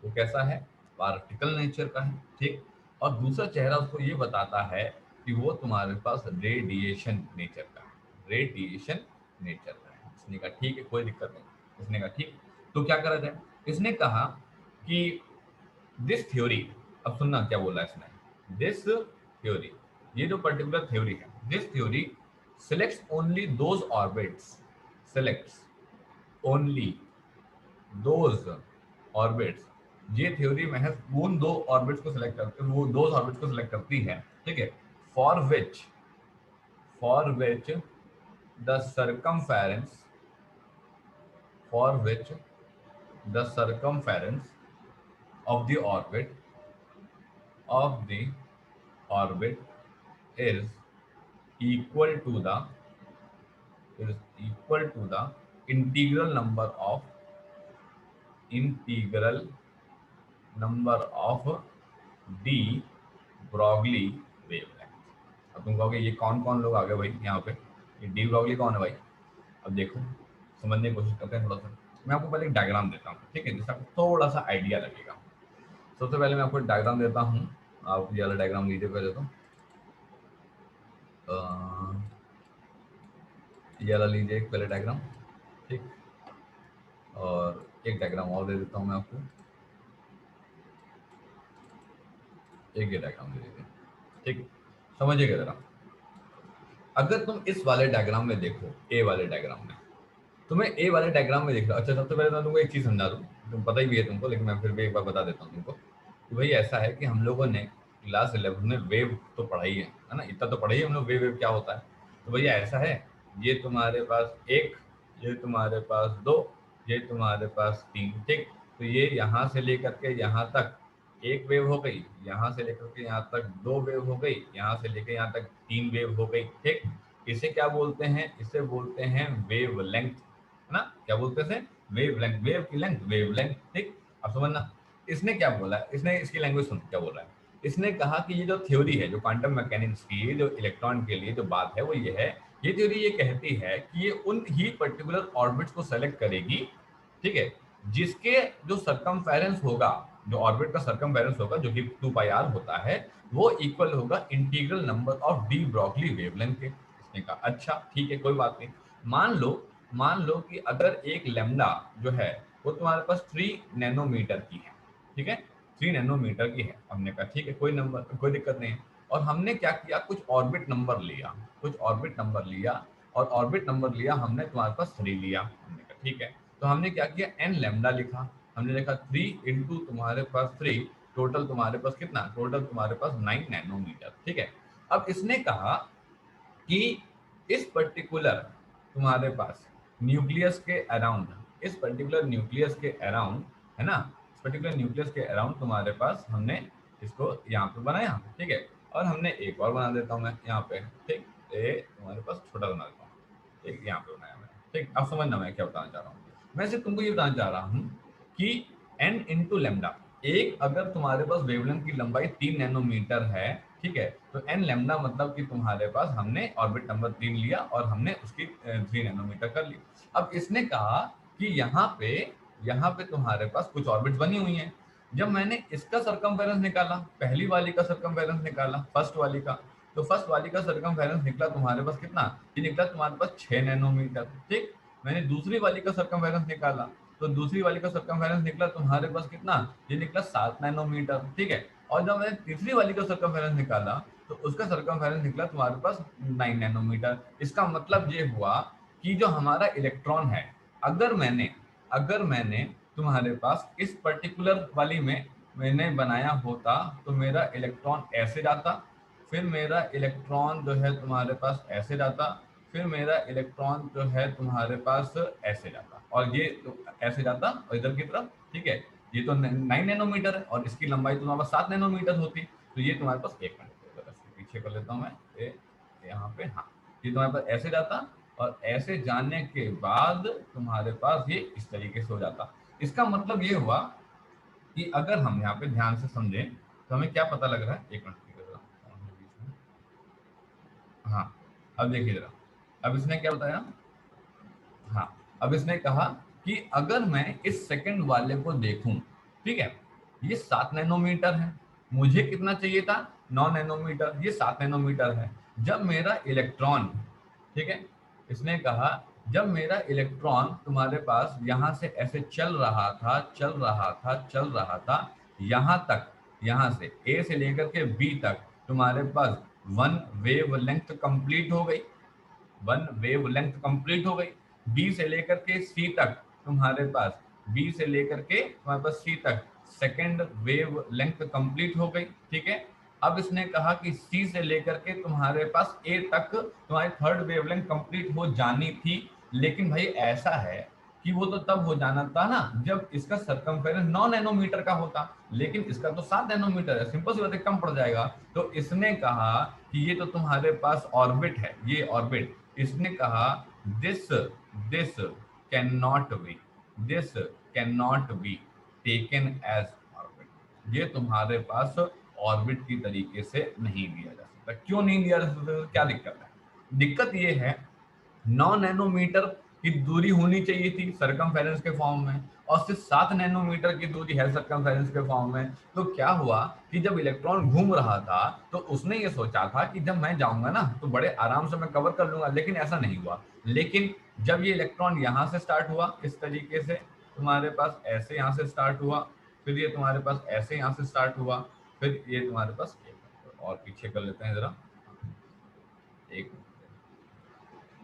वो कैसा है, पार्टिकल नेचर का है, ठीक। और दूसरा चेहरा उसको ये बताता है कि वो तुम्हारे पास रेडिएशन नेचर का है, रेडिएशन नेचर का है। इसने कहा ठीक है, कोई दिक्कत नहीं। इसने कहा ठीक, तो क्या करा जाए। इसने कहा कि दिस थ्योरी, अब सुनना क्या बोला इसने, दिस थ्योरी, ये जो पर्टिकुलर थ्योरी है, this theory selects only those orbits, selects only those orbits, ये थ्योरी महज उन दो ऑर्बिट्स को सिलेक्ट करती है, वो दो ऑर्बिट्स को सिलेक्ट करती है, ठीक है, for which the circumference, for which the circumference of the orbit is equal to the integral number of d Broglie wavelength. अब तुम कहोगे ये कौन कौन लोग आ गए भाई यहाँ पे, ये डी ब्रॉगली कौन है भाई। अब देखो, समझने की कोशिश करते हैं थोड़ा सा। मैं आपको पहले एक डायग्राम देता हूँ, ठीक है, जिससे आपको थोड़ा सा आइडिया लगेगा। सबसे पहले मैं आपको एक डायग्राम देता हूँ, आप ये वाला डायग्राम लीजिए पहले तो। ये वाला लीजिए एक पहले डायग्राम, ठीक। और एक डायग्राम और दे देता हूँ मैं आपको, एक ये डायग्राम दे दीजिए, ठीक। समझिएगा जरा, अगर तुम इस वाले डायग्राम में देखो, ए वाले डायग्राम में, तुम्हें ए वाले डायग्राम में देख रहा। अच्छा, सबसे पहले मैं तुमको एक चीज समझा दूं, तुम पता ही भी है तुमको, लेकिन मैं फिर भी एक बार बता देता हूँ तुमको कि भाई ऐसा है कि हम लोगों ने क्लास 11 में वेव तो पढ़ाई है ना, इतना तो पढ़ाई है हम लोग, वेव क्या होता है। तो भैया ऐसा है, ये तुम्हारे पास एक, ये तुम्हारे पास दो, ये तुम्हारे पास तीन, ठीक। तो ये यहाँ से लेकर के यहाँ तक एक वेव हो गई, यहाँ से लेकर के यहाँ तक दो वेव हो गई, यहाँ से लेकर यहाँ तक तीन वेव हो गई, ठीक। इसे क्या बोलते हैं, इसे बोलते हैं वेव लेंथ, है ना। क्या बोलते हैं, वेव लेंथ, वेव की लेंथ, वेव लेंथ, ठीक। अब समझना इसने क्या बोला है, इसने इसकी लैंग्वेज सुन क्या बोल रहा है। इसने कहा कि ये जो थ्योरी है, जो क्वांटम मैकेनिक्स की जो इलेक्ट्रॉन के लिए जो बात है वो ये है, ये थ्योरी ये कहती है कि ये उन ही पर्टिकुलर ऑर्बिट्स को सेलेक्ट करेगी, ठीक है, जिसके जो सरकमफेरेंस होगा, जो ऑर्बिट का सरकमफेरेंस होगा, जो कि 2πr होता है, वो इक्वल होगा integral number of de Broglie wavelength के। इसने कहा अच्छा ठीक है, कोई बात नहीं। मान लो कि अगर एक लेमडा जो है वो तुम्हारे पास 3 नैनोमीटर की है, ठीक है, 3 नैनोमीटर की है। हमने कहा ठीक है, कोई नंबर, कोई दिक्कत नहीं है। और हमने क्या किया, कुछ ऑर्बिट नंबर लिया, कुछ ऑर्बिट नंबर लिया, और ऑर्बिट नंबर लिया हमने तुम्हारे पास 3 लिया। हमने कहा ठीक है, तो हमने क्या किया, एन लेमडा लिखा। हमने लिखा 3 इंटू तुम्हारे पास 3, टोटल तुम्हारे पास कितना, टोटल तुम्हारे पास 9 नैनोमीटर, ठीक है। अब इसने कहा कि इस पर्टिकुलर तुम्हारे पास न्यूक्लियस के अराउंड, इस पर्टिकुलर न्यूक्लियस के अराउंड, है ना, इस पर्टिकुलर न्यूक्लियस के अराउंड तुम्हारे पास हमने इसको यहाँ पे बनाया, ठीक है। और हमने एक और बना देता हूँ मैं यहाँ पे, ठीक, ये तुम्हारे पास छोटा बना देता हूँ, ठीक, यहाँ पे बनाया मैंने, ठीक। अब समझना मैं क्या बताना चाह रहा हूँ। मैं सिर्फ तुमको ये बताना चाह रहा हूँ कि एन इंटू लेमडा, एक अगर तुम्हारे पास वेवलेंथ की लंबाई 3 नैनोमीटर है, ठीक है, तो एन लेमडा मतलब कि तुम्हारे पास हमने ऑर्बिट नंबर 3 लिया और हमने उसकी 3 नैनोमीटर कर ली। अब इसने कहा कि यहाँ पे तुम्हारे पास कुछ ऑर्बिट्स बनी हुई हैं। जब मैंने इसका सरकमफेरेंस निकाला, पहली वाली का सरकमफेरेंस निकाला, फर्स्ट वाली का, तो फर्स्ट वाली का सरकमफेरेंस निकला तुम्हारे पास कितना, ये निकला तुम्हारे पास 6 नैनोमीटर, ठीक। मैंने दूसरी वाली का सरकमफेरेंस निकाला, तो दूसरी वाली का सरकमफेरेंस निकला तुम्हारे पास कितना, ये निकला 7 नैनोमीटर, ठीक है। और जब मैंने तीसरी वाली का सरकमफेरेंस निकाला, तो उसका सरकमफेरेंस निकला तुम्हारे पास 9 नैनोमीटर। इसका मतलब ये हुआ कि जो हमारा इलेक्ट्रॉन है, अगर मैंने तुम्हारे पास इस पर्टिकुलर वाली में मैंने बनाया होता, तो मेरा इलेक्ट्रॉन ऐसे जाता, फिर मेरा इलेक्ट्रॉन जो है तुम्हारे पास ऐसे जाता, फिर मेरा इलेक्ट्रॉन जो है तुम्हारे पास ऐसे जाता, और ये तो ऐसे जाता और इधर की तरफ, ठीक है। ये तो 9 नैनोमीटर है और इसकी लंबाई तो तुम्हारे पास 7 नैनोमीटर होती, तो ये तुम्हारे पास 1 मिनट पीछे कर लेता हूँ मैं, ये यहाँ पे, हाँ, ये तुम्हारे पास ऐसे जाता और ऐसे जाने के बाद तुम्हारे पास ये इस तरीके से हो जाता। इसका मतलब ये हुआ कि अगर हम यहाँ पे ध्यान से समझें तो हमें क्या पता लग रहा है, एक मिनट जरा, हाँ अब देखिए जरा, अब इसने क्या बताया, हाँ अब इसने कहा कि अगर मैं इस सेकंड वाले को देखूं, ठीक है, ये 7 नैनोमीटर है, मुझे कितना चाहिए था, 9 नैनोमीटर, ये 7 नैनोमीटर है। जब मेरा इलेक्ट्रॉन, ठीक है, इसने कहा जब मेरा इलेक्ट्रॉन तुम्हारे पास यहाँ से ऐसे चल रहा था चल रहा था चल रहा था, यहाँ तक, यहाँ से ए से लेकर के बी तक तुम्हारे पास वन वेव लेंथ कंप्लीट हो गई, वन वेव लेंथ कंप्लीट हो गई। बी से लेकर के सी तक तुम्हारे पास, बी से लेकर के तुम्हारे पास सी तक सेकेंड वेव लेंथ कंप्लीट हो गई, ठीक है। अब इसने कहा कि सी से लेकर के तुम्हारे पास ए तक तुम्हारी थर्ड वेव लेंथ कंप्लीट हो जानी थी, लेकिन भाई ऐसा है कि वो तो तब हो जाना था ना जब इसका सरकमफेरेंस 9 नैनोमीटर का होता, लेकिन इसका तो 7 नैनोमीटर है, सिंपल सी बात है, कम पड़ जाएगा। तो इसने कहा कि ये तो तुम्हारे पास ऑर्बिट है, ये ऑर्बिट, इसने कहा this this can not be, this can not be taken as orbit, ये तुम्हारे पास ऑर्बिट की तरीके से नहीं लिया जा सकता। क्यों नहीं लिया जा सकता, क्या दिक्कत है, दिक्कत ये है 9 नैनोमीटर की दूरी होनी चाहिए थी सरकमफेरेंस के फॉर्म में, और सिर्फ 7 नैनोमीटर की दूरी है सरकमफेरेंस के फॉर्म में। तो क्या हुआ कि जब इलेक्ट्रॉन घूम रहा था तो उसने ये सोचा था कि जब मैं जाऊंगा ना तो बड़े आराम से मैं कवर कर लूंगा, लेकिन ऐसा नहीं हुआ। लेकिन जब ये इलेक्ट्रॉन यहाँ से स्टार्ट हुआ इस तरीके से, तुम्हारे पास ऐसे यहाँ से स्टार्ट हुआ, फिर ये तुम्हारे पास ऐसे यहाँ से स्टार्ट हुआ, फिर ये तुम्हारे पास, और पीछे कर लेते हैं जरा, एक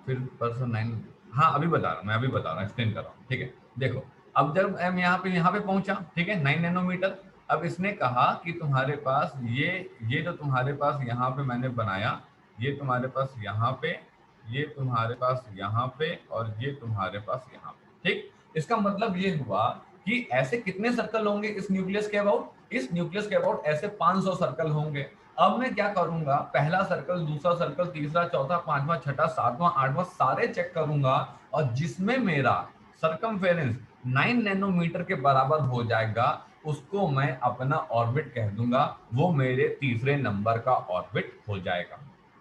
फिर पर्सन 9, हाँ अभी बता रहा हूँ, मैं अभी बता रहा हूँ, एक्सप्लेन कर रहा हूँ, ठीक है। देखो अब जब मैं यहाँ पे पहुंचा, ठीक है, 9 नैनोमीटर। अब इसने कहा कि तुम्हारे पास ये जो तुम्हारे पास यहाँ पे मैंने बनाया, ये तुम्हारे पास यहाँ पे, ये तुम्हारे पास यहाँ पे, और ये तुम्हारे पास यहाँ पे, ठीक। इसका मतलब ये हुआ कि ऐसे कितने सर्कल होंगे इस न्यूक्लियस के अबाउट, इस न्यूक्लियस के अबाउट ऐसे 500 सर्कल होंगे। अब मैं क्या करूंगा, पहला सर्कल, दूसरा सर्कल, तीसरा, चौथा, पांचवा, छठा, सातवां, आठवां सारे चेक करूंगा, और जिसमें मेरा सरकमफेरेंस 9 नैनोमीटर के बराबर हो जाएगा उसको मैं अपना ऑर्बिट कह दूंगा, वो मेरे तीसरे नंबर का ऑर्बिट हो जाएगा।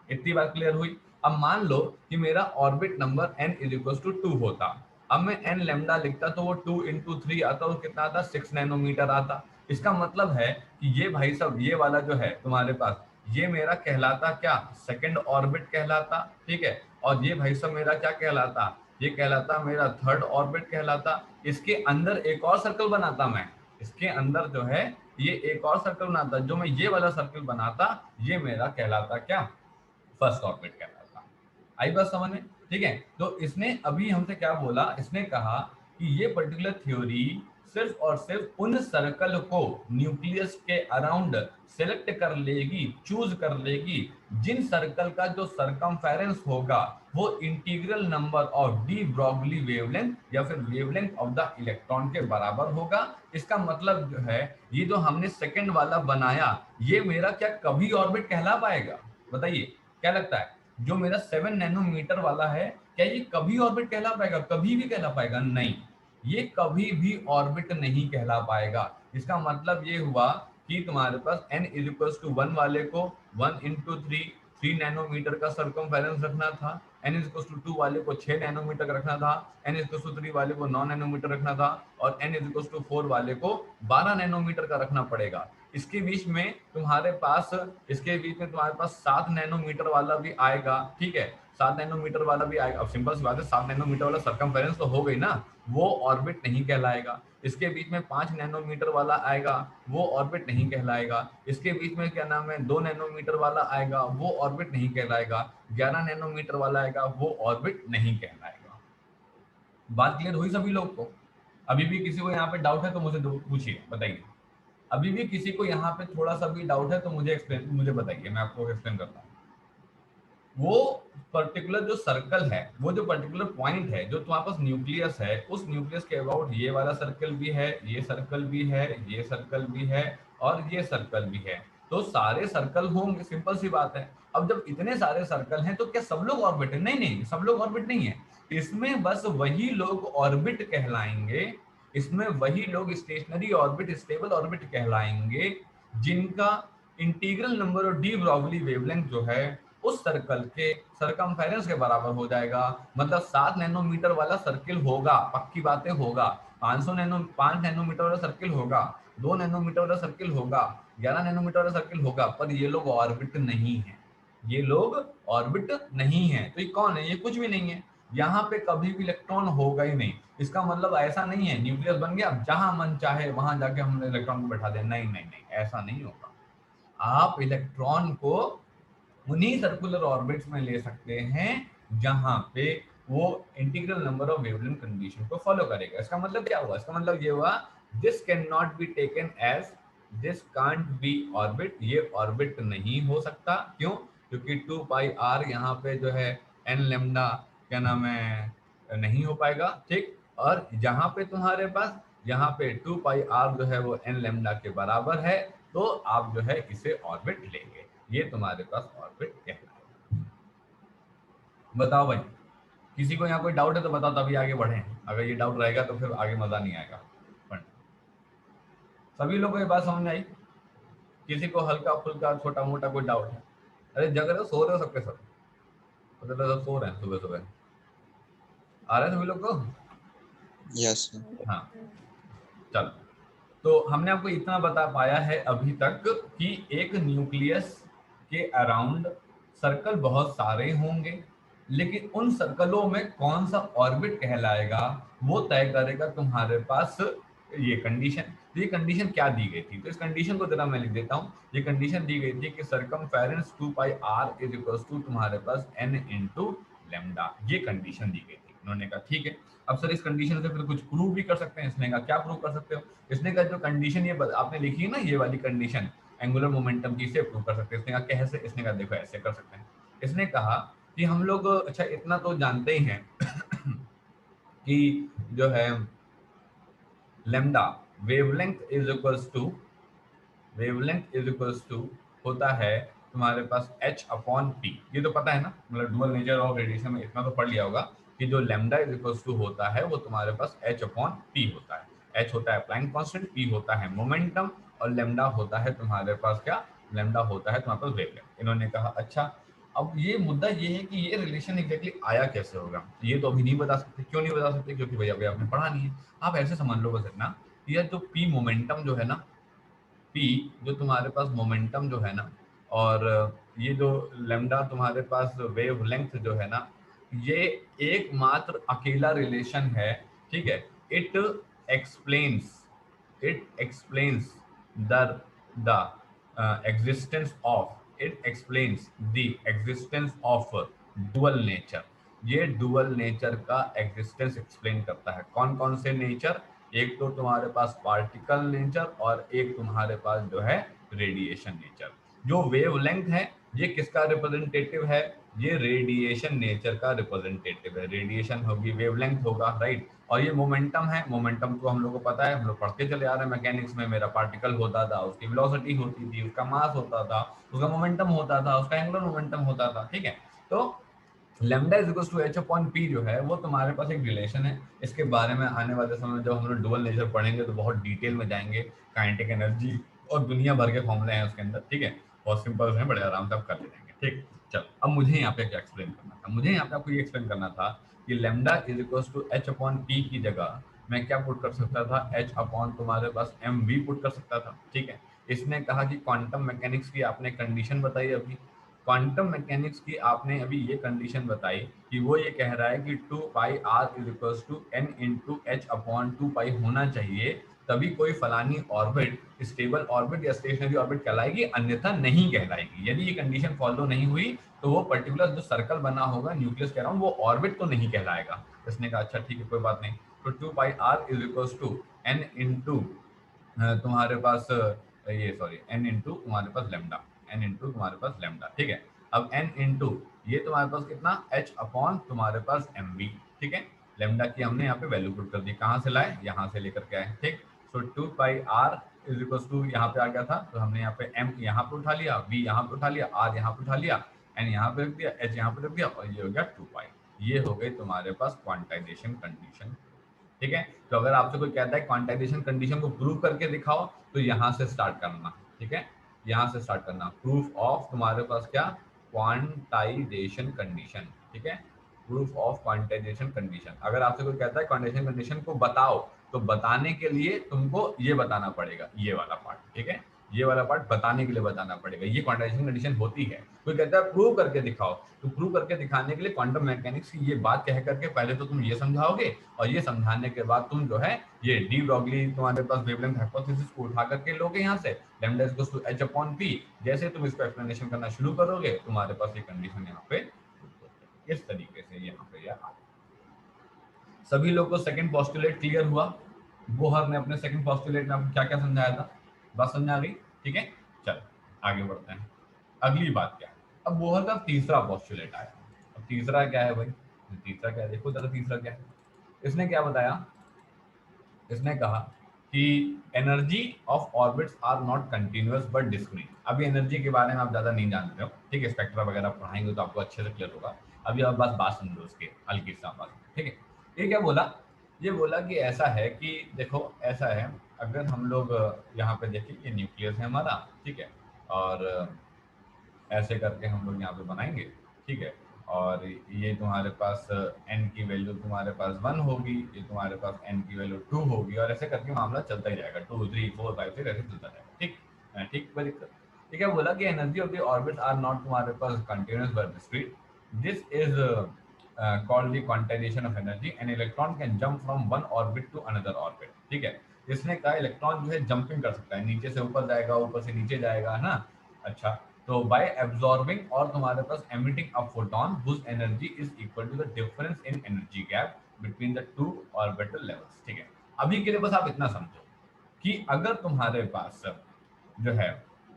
इतनी बात क्लियर हुई। अब मान लो कि मेरा orbit number n is equal to 2 होता, अब मैं n लेमडा लिखता तो वो 2 इंटू 3 आता, वो कितना आता, 6 नैनोमीटर आता। इसका मतलब है कि ये भाई साहब ये वाला जो है तुम्हारे पास, ये मेरा कहलाता क्या, सेकंड ऑर्बिट कहलाता, ठीक है। और ये भाई साहब मेरा क्या कहलाता, ये कहलाता मेरा थर्ड ऑर्बिट कहलाता। इसके अंदर एक और सर्कल बनाता मैं, इसके अंदर जो है ये एक और सर्कल बनाता, जो मैं ये वाला सर्कल बनाता, ये मेरा कहलाता क्या, फर्स्ट ऑर्बिट कहलाता। आई बात समझ में, ठीक है। तो इसने अभी हमसे क्या बोला, इसने कहा कि ये पर्टिकुलर थ्योरी सिर्फ और सिर्फ उन सर्कल को न्यूक्लियस के अराउंड सेलेक्ट कर लेगी, चूज कर लेगी, जिन सर्कल का जो सरकमफेरेंस होगा वो integral number of de Broglie wavelength या फिर वेवलेंथ ऑफ द इलेक्ट्रॉन के बराबर होगा। इसका मतलब जो है ये जो हमने सेकंड वाला बनाया, ये मेरा क्या कभी ऑर्बिट कहला पाएगा, बताइए क्या लगता है, जो मेरा 7 नैनोमीटर वाला है क्या ये कभी ऑर्बिट कहला पाएगा, कभी भी कहला पाएगा, नहीं, ये कभी भी ऑर्बिट नहीं कहला पाएगा। इसका मतलब ये हुआ कि तुम्हारे पास n इज इक्वल टू 1 वाले को 1 इंटू 3 नैनोमीटर का सरकमफेरेंस रखना था, n इज इक्वल टू 2 वाले को 6 नैनोमीटर का रखना था, n इज इक्वल टू 3 वाले को 9 नैनोमीटर रखना था, और n इज इक्वल टू 4 वाले को 12 नैनोमीटर का रखना पड़ेगा। इसके बीच में तुम्हारे पास, इसके बीच में तुम्हारे पास 7 नैनोमीटर वाला भी आएगा, ठीक है, 7 नैनोमीटर वाला भी आएगा। अब सिंपल सी बात है, 7 नैनोमीटर वाला सरकमफेरेंस तो हो गई ना, वो ऑर्बिट नहीं कहलाएगा। इसके बीच में 5 नैनोमीटर वाला आएगा, वो ऑर्बिट नहीं कहलाएगा। इसके बीच में क्या नाम है 2 नैनोमीटर वाला आएगा, वो ऑर्बिट नहीं कहलाएगा। 11 नैनोमीटर वाला आएगा, वो ऑर्बिट नहीं कहलाएगा। बात क्लियर हुई सभी लोग को? अभी भी किसी को यहाँ पे डाउट है तो मुझे पूछिए, बताइए। अभी भी किसी को यहाँ पे थोड़ा सा भी डाउट है तो मुझे बताइए, मैं आपको एक्सप्लेन करता हूँ। वो पर्टिकुलर जो सर्कल है, वो जो पर्टिकुलर पॉइंट है, जो तुम्हारे पास न्यूक्लियस है, उस न्यूक्लियस के अबाउट ये वाला सर्कल भी है, ये सर्कल भी है, ये सर्कल भी है, और ये सर्कल भी है। तो सारे सर्कल होंगे, सिंपल सी बात है। अब जब इतने सारे सर्कल हैं तो क्या सब लोग ऑर्बिट है? नहीं नहीं, सब लोग ऑर्बिट नहीं है। इसमें बस वही लोग ऑर्बिट कहलाएंगे, इसमें वही लोग स्टेशनरी ऑर्बिट, स्टेबल ऑर्बिट कहलाएंगे जिनका integral number of de Broglie wavelength जो है उस सर्कल के सरकमफेरेंस के बराबर हो जाएगा। मतलब 7 नैनोमीटर वाला सर्किल होगा, पक्की बातें होगा। 5 नैनोमीटर वाला सर्किल होगा, 2 नैनोमीटर वाला सर्किल होगा, 11 नैनोमीटर वाला सर्किल होगा, पर ये लोग ऑर्बिट नहीं है, ये लोग ऑर्बिट नहीं है। तो ये कौन है? ये कुछ भी नहीं है। यहाँ पे कभी भी इलेक्ट्रॉन होगा ही नहीं। इसका मतलब ऐसा नहीं है न्यूक्लियस बन गया, अब जहां मन चाहे वहां जाके हमने इलेक्ट्रॉन को बैठा दिया। नहीं नहीं नहीं, ऐसा नहीं होगा। आप इलेक्ट्रॉन को उन्हीं सर्कुलर ऑर्बिट्स में ले सकते हैं जहां पे वो integral number of wavelength condition को फॉलो करेगा। इसका मतलब क्या हुआ? इसका मतलब ये हुआ this can not be taken as, this can't be orbit, ये ऑर्बिट नहीं हो सकता। क्यों? क्योंकि 2 पाई आर यहाँ पे जो है एन लेमडा क्या नाम है नहीं हो पाएगा, ठीक। और जहां पे तुम्हारे पास यहाँ पे 2 पाई आर जो है वो एन लेमडा के बराबर है, तो आप जो है इसे ऑर्बिट लेंगे, ये तुम्हारे पास ऑर्बिट कहलाएगा। बताओ भाई, किसी को यहाँ कोई डाउट है तो बताओ, तभी आगे बढ़े। अगर ये डाउट रहेगा तो फिर आगे मजा नहीं आएगा। सभी लोगों को ये बात समझ में आई? किसी को हल्का फुल्का छोटा मोटा कोई डाउट है? अरे जग रहे हो, सो रहे हो सबके सब? तो सब सो रहे हैं सुबह सुबह? आ रहे हैं सभी लोग को? यस। हाँ चलो, तो हमने आपको इतना बता पाया है अभी तक कि एक न्यूक्लियस के अराउंड सर्कल बहुत सारे होंगे, लेकिन उन सर्कलों में कौन सा ऑर्बिट कहलाएगा वो तय करेगा तुम्हारे पास ये कंडीशन। तो ये कंडीशन क्या दी गई थी? तो इस कंडीशन को जरा मैं लिख देता हूँ। ये कंडीशन दी गई थी कि circumference 2 pi are is equals to तुम्हारे पास n इंटू लेमडा, ये कंडीशन दी गई थी। उन्होंने कहा ठीक है, अब सर इस कंडीशन से फिर कुछ प्रूव भी कर सकते हैं। इसने कहा क्या प्रूव कर सकते हो? इसने कहा जो कंडीशन ये आपने लिखी है ना, ये वाली कंडीशन एंगुलर मोमेंटम की, इसे प्रूव कर सकते हैं। इसने कहा कैसे? इसने कहा देखो ऐसे कर सकते हैं। इसने कहा कि हम लोग अच्छा इतना तो जानते ही हैं कि जो है lambda wavelength is equals to, wavelength is equals to होता है तुम्हारे पास h अपॉन p। ये तो पता है ना, मतलब डुअल नेचर ऑफ रेडिएशन में इतना तो पढ़ लिया होगा कि जो लेमडा इज इक्वल्स टू होता है वो तुम्हारे पास h अपॉन p होता है। h होता है प्लैंक कांस्टेंट, p होता है मोमेंटम, और लेमडा होता है तुम्हारे पास क्या? लेमडा होता है तुम्हारे पास वेवलेंथ। इन्होंने कहा अच्छा, अब ये मुद्दा ये है कि ये रिलेशन एग्जैक्टली आया कैसे होगा? ये तो अभी नहीं बता सकते। क्यों नहीं बता सकते? क्योंकि भैया अभी आपने पढ़ा नहीं है। आप ऐसे समझ लो बस इतना, ये जो p मोमेंटम जो है ना, p जो तुम्हारे पास मोमेंटम जो है ना, और ये जो लेमडा तुम्हारे पास वेवलेंथ जो है ना, ये एकमात्र अकेला रिलेशन है, ठीक है। It explains, it explains the existence of, it explains the existence of dual nature. ये डुअल नेचर का एग्जिस्टेंस एक्सप्लेन करता है। कौन कौन से नेचर? एक तो तुम्हारे पास पार्टिकल नेचर और एक तुम्हारे पास जो है रेडिएशन नेचर। जो वेवलेंथ है ये किसका रिप्रेजेंटेटिव है? ये रेडिएशन नेचर का रिप्रेजेंटेटिव है। रेडिएशन होगी, वेवलेंथ होगा, राइट। और ये मोमेंटम है, मोमेंटम को हम लोग को पता है, हम लोग पढ़ते चले आ रहे हैं मैकेनिक्स में। मेरा पार्टिकल होता था, उसकी वेलोसिटी होती थी, उसका मास होता था, उसका मोमेंटम होता था, उसका एंगुलर मोमेंटम होता था, ठीक है। तो lambda is equals to h upon p जो है वो तुम्हारे पास एक रिलेशन है। इसके बारे में आने वाले समय में जब हम लोग डुअल नेचर पढ़ेंगे तो बहुत डिटेल में जाएंगे। काइनेटिक एनर्जी और दुनिया भर के फॉर्मूले हैं उसके अंदर, ठीक है। बहुत सिंपल है, बड़े आराम से आप कर ले जाएंगे, ठीक। चलो, अब मुझे यहाँ पे क्या एक्सप्लेन करना था? मुझे यहाँ पे आपको ये एक्सप्लेन करना था कि lambda is equals to h upon p की जगह मैं क्या पुट कर सकता था? h अपॉन तुम्हारे पास mv पुट कर सकता था, ठीक है। इसने कहा कि क्वांटम मैकेनिक्स की आपने कंडीशन बताई, अभी क्वांटम मैकेनिक्स की आपने अभी ये कंडीशन बताई कि वो ये कह रहा है कि 2 pi are is equals to n into H upon 2 pi होना चाहिए, तभी कोई फलानी ऑर्बिट स्टेबल ऑर्बिट या स्टेशनरी ऑर्बिट कहलाएगी, अन्यथा नहीं कहलाएगी। यदि ये कंडीशन फॉलो नहीं हुई तो वो पर्टिकुलर जो सर्कल बना होगा न्यूक्लियस के अराउंड वो ऑर्बिट तो नहीं कहलाएगा। इसने कहा अच्छा ठीक है, कोई बात नहीं। तो 2 pi are is equals to n into तुम्हारे पास ये सॉरी n इंटू तुम्हारे पास लेमडा, n इंटू तुम्हारे पास लेमडा, ठीक है। अब n इंटू ये तुम्हारे पास कितना? h अपॉन तुम्हारे पास mv, ठीक है। लेमडा की हमने यहाँ पे वैल्यू पुट कर दी, कहाँ से लाए? यहाँ से लेकर के आए, ठीक। सो 2 पाई r इज इक्वल टू यहाँ पे आ गया था, तो हमने यहाँ पे m यहाँ पे उठा लिया, v यहाँ पे उठा लिया, r यहाँ पे उठा लिया, एन यहाँ पे रख दिया, एच यहाँ पे रख दिया, और ये हो गया 2 पाई। ये हो गई तुम्हारे पास क्वांटाइजेशन कंडीशन। ठीक है, तो अगर आपसे कोई कहता है क्वांटाइजेशन कंडीशन को प्रूव करके दिखाओ, तो यहाँ से स्टार्ट करना। ठीक है, यहाँ से स्टार्ट करना, प्रूफ ऑफ तुम्हारे पास क्या, क्वांटाइजेशन कंडीशन। ठीक है, प्रूफ ऑफ क्वांटाइजेशन कंडीशन। अगर आपसे कोई कहता है क्वांटाइजेशन कंडीशन को बताओ, तो बताने के लिए तुमको ये बताना पड़ेगा, ये वाला पार्ट। ठीक है, ये वाला पार्ट बताने के लिए बताना पड़ेगा, ये क्वांटाइजेशन कंडीशन होती है। कोई कहता है प्रूव करके दिखाओ, तो प्रूव करके दिखाने के लिए क्वांटम मैकेनिक्स की ये बात कह करके पहले तो तुम ये समझाओगे, और ये समझाने के बाद तुम जो है ये डी ब्रॉगली तुम्हारे पास वेवलेंथ हाइपोथेसिस को उठा करके लोगे यहाँ से, lambda is equals to h upon p। जैसे तुम इसको एक्सप्लेनेशन करना शुरू करोगे, तुम्हारे पास ये कंडीशन यहाँ पे इस तरीके से यहाँ पे यार। सभी लोग को सेकंड पोस्टुलेट क्लियर हुआ? बोहर ने अपने सेकंड पोस्टुलेट में क्या क्या समझाया था, बात समझ आ गई? ठीक है, चल आगे बढ़ते हैं। अगली बात क्या है, अब बोहर का तीसरा पोस्टुलेट आया। अब तीसरा क्या है भाई, तीसरा क्या है, देखो जरा तीसरा क्या है। इसने क्या बताया, इसने कहा कि energy of orbits are not continuous but discrete. अभी एनर्जी के बारे में आप ज्यादा नहीं जानते हो, ठीक है, स्पेक्ट्रा वगैरह पढ़ाएंगे तो आपको अच्छे से क्लियर होगा। अभी आप बस बात समझो उसके हल्की सा बात। ठीक है, ये क्या बोला, ये बोला कि ऐसा है कि देखो ऐसा है, अगर हम लोग यहाँ पे देखें, ये न्यूक्लियस है हमारा, ठीक है, और ऐसे करके हम लोग यहाँ पे बनाएंगे। ठीक है, और ये तुम्हारे पास n की वैल्यू तुम्हारे पास 1 होगी, ये तुम्हारे पास n की वैल्यू 2 होगी, और ऐसे करके मामला चलता ही जाएगा, 2 3 4 5 6 ऐसे चलता जाएगा। ठीक ठीक, कोई दिक्कत? ठीक है, बोला कि energy of the orbit are not तुम्हारे पास continuous but discrete. This is called the quantization of energy. An electron can jump from one orbit to another orbit. ठीक है, इसने कहा इलेक्ट्रॉन जो है जंपिंग कर सकता है, नीचे से ऊपर जाएगा, ऊपर से नीचे जाएगा, है ना। अच्छा, तो बाय एब्जॉर्बिंग और तुम्हारे पास emitting a photon whose energy is equal to the difference in energy gap between the two orbital levels. ठीक है, अभी के लिए बस आप इतना समझो कि अगर तुम्हारे पास जो है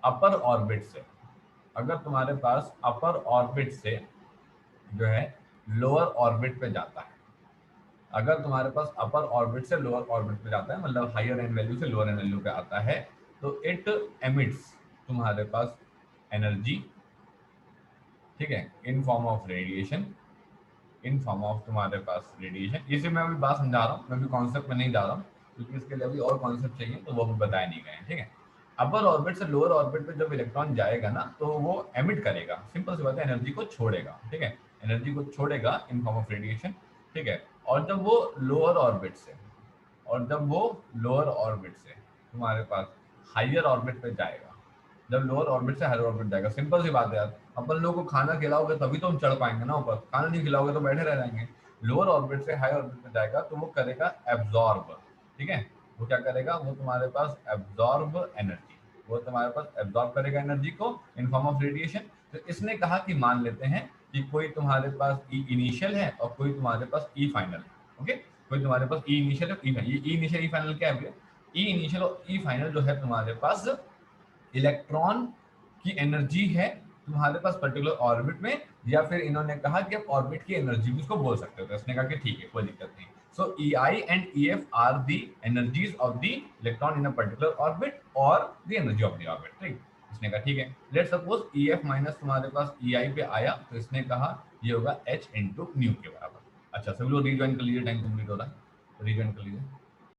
अपर ऑर्बिट से, अगर तुम्हारे पास अपर ऑर्बिट से जो है लोअर ऑर्बिट पे जाता है, अगर तुम्हारे पास अपर ऑर्बिट से लोअर ऑर्बिट पे जाता है, मतलब हायर एन वैल्यू से लोअर एन वैल्यू पे आता है, तो इट एमिट्स तुम्हारे पास एनर्जी, ठीक है, in form of radiation, in form of तुम्हारे पास रेडिएशन। इसे मैं अभी बात समझा रहा हूँ, मैं भी कॉन्सेप्ट में नहीं जा रहा हूँ, क्योंकि इसके लिए अभी और कॉन्सेप्ट चाहिए, तो वो भी बताए नहीं गए हैं। ठीक है, अपर ऑर्बिट से लोअर ऑर्बिट पे जब इलेक्ट्रॉन जाएगा ना, तो वो एमिट करेगा, सिंपल सी बात है, एनर्जी को छोड़ेगा। ठीक है, एनर्जी को छोड़ेगा इन फॉर्म ऑफ रेडिएशन। ठीक है, और जब वो लोअर ऑर्बिट से, और जब वो लोअर ऑर्बिट से तुम्हारे पास हायर ऑर्बिट पे जाएगा, जब लोअर ऑर्बिट से हायर ऑर्बिट जाएगा, सिंपल सी बात है यार, अपन लोगों को खाना खिलाओगे तभी तो हम चढ़ पाएंगे ना ऊपर, खाना नहीं खिलाओगे तो बैठे रह जाएंगे। लोअर ऑर्बिट से हायर ऑर्बिट पे जाएगा तो वो करेगा एब्जॉर्ब। ठीक है, वो क्या करेगा, वो तुम्हारे पास एब्जॉर्ब एनर्जी, वो तुम्हारे पास एब्जॉर्ब करेगा एनर्जी को इन फॉर्म ऑफ रेडिएशन। तो इसने कहा कि मान लेते हैं कि कोई तुम्हारे पास ई इनिशियल है और कोई तुम्हारे पास ई फाइनल है। ओके, कोई तुम्हारे पास ई इनिशियल है, ई इनिशियल ई फाइनल क्या है, ई इनिशियल और ई फाइनल जो है तुम्हारे पास इलेक्ट्रॉन की एनर्जी है तुम्हारे पास पर्टिकुलर ऑर्बिट में, या फिर इन्होंने कहा कि आप ऑर्बिट की एनर्जी भी उसको बोल सकते हो, तो इसने कहा कि ठीक है कोई दिक्कत नहीं। So E I and E F are the energies of the electron in a particular orbit और the energy of the orbit. ठीक, इसने कहा ठीक है, let suppose E F minus तुम्हारे पास ई आई पे आया, तो इसने कहा ये होगा एच इंटू न्यू के बराबर। अच्छा, सभी लोग रिज्वाइन कर लीजिए, टाइम कंप्लीट हो रहा है, रिज्वाइन कर लीजिए।